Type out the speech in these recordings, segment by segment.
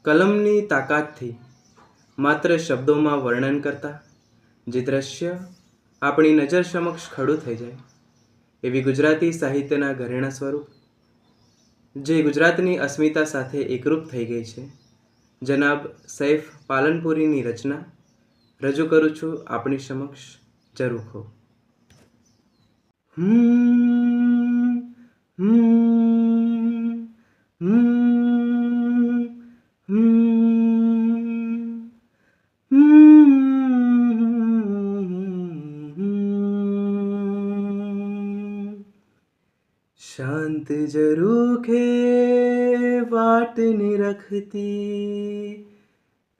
કલમની તાકાતથી માત્ર શબ્દોમાં વર્ણન કરતા જે દ્રશ્ય આપણી નજર સમક્ષ ખડું થઈ જાય એવી ગુજરાતી સાહિત્યના ઘરેણા સ્વરૂપ જે ગુજરાતની અસ્મિતા સાથે એકરૂપ થઈ ગઈ છે, જનાબ સૈફ પાલનપુરીની રચના રજૂ કરું છું આપણી સમક્ષ ઝરૂખો. શાંત ઝરૂખે વાટની રખતી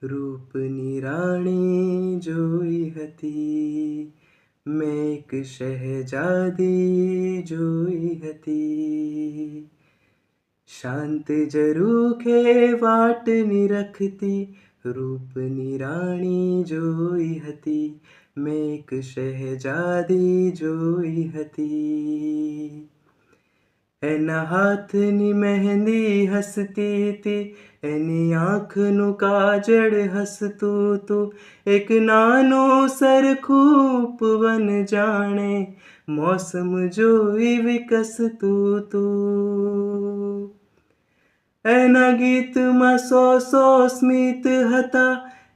રૂપની રાણી જોઈ હતી, મેં એક શહેજાદી જોઈ હતી. શાંત ઝરૂખે વાટની રખતી રૂપની રાણી જોઈ હતી, મેં એક શહેજાદી જોઈ હતી. એના હાથની મહેંદી હસતી તી, એની આંખનું કાજળ હસતું તું, એક નાનું સરખું ઉપવન જાણે મોસમ જોઈ વિકસતું તું. એના ગીતમાં સો સ્મિત હતા,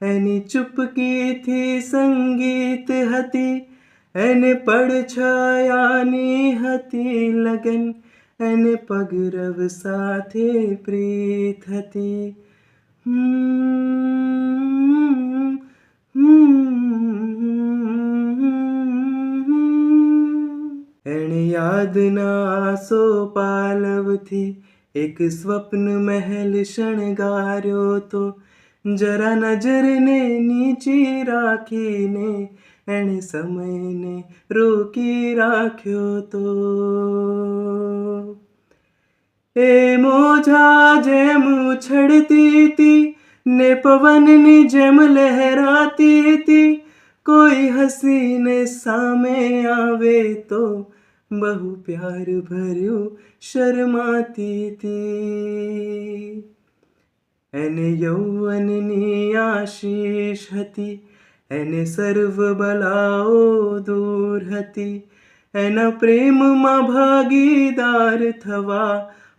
એની ચૂપકીથી સંગીત હતી, એને પડછાયાની હતી લગન, એને પગરવ સાથે પ્રીત હતી. એણે યાદના આસો પાલવથી એક સ્વપ્ન મહેલ શણગાર્યો તો, જરા નજરને નીચી રાખીને એણે સમયને રોકી રાખ્યો તો. એ મોજા જેમ ઉછળતી તી ને પવનની જેમ લહેરાતી તી, કોઈ હસીને સામે આવે તો બહુ પ્યાર ભર્યું શરમાતી તી. એને યૌવનની આશીષ હતી, એને સર્વ બલાઓ દૂર હતી, એના પ્રેમમાં ભાગીદાર થવા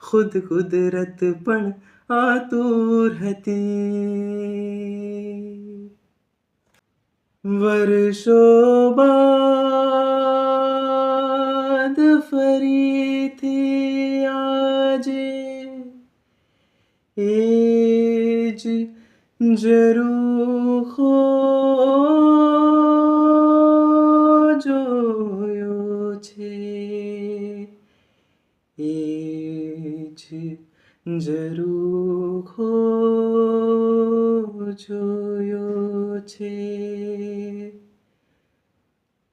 ખુદ કુદરત પણ આતુર હતી. વર્ષો બાદ ફરીથી આજે એ જ ઝરૂખો જોયો છે, એ જ ઝરૂખો જોયો છે.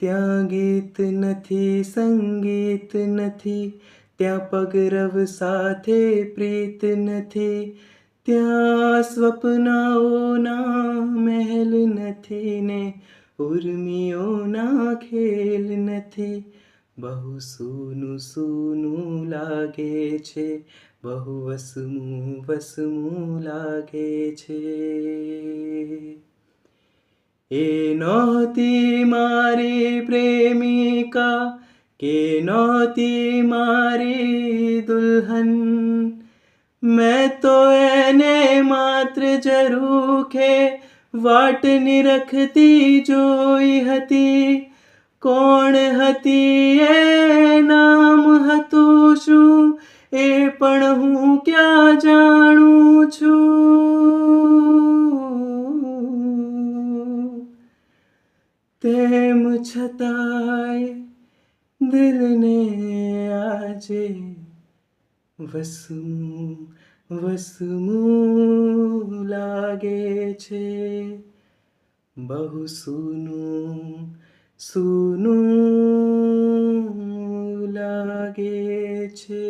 ત્યાં ગીત નથી, સંગીત નથી, ત્યાં પગરવ સાથે પ્રીત નથી, ત્યાં સ્વપ્નાઓના મહેલ નથી ને ઉર્મિઓના ખેલ નથી. બહુ સૂનું સૂનું લાગે છે, બહુ વસમું વસમું લાગે છે. એ નહોતી મારી પ્રેમિકા કે નહોતી મારી દુલ્હન, મેં તો એને માત્ર ઝરૂખે વાટની રખતી જોઈ હતી. કોણ હતી એ, નામ હતું શું, એ પણ હું ક્યાં જાણું છું. તેમ છતાંય દિલને આજે વસમું વસમું લાગે છે, બહુ સૂનું સૂનું લાગે છે.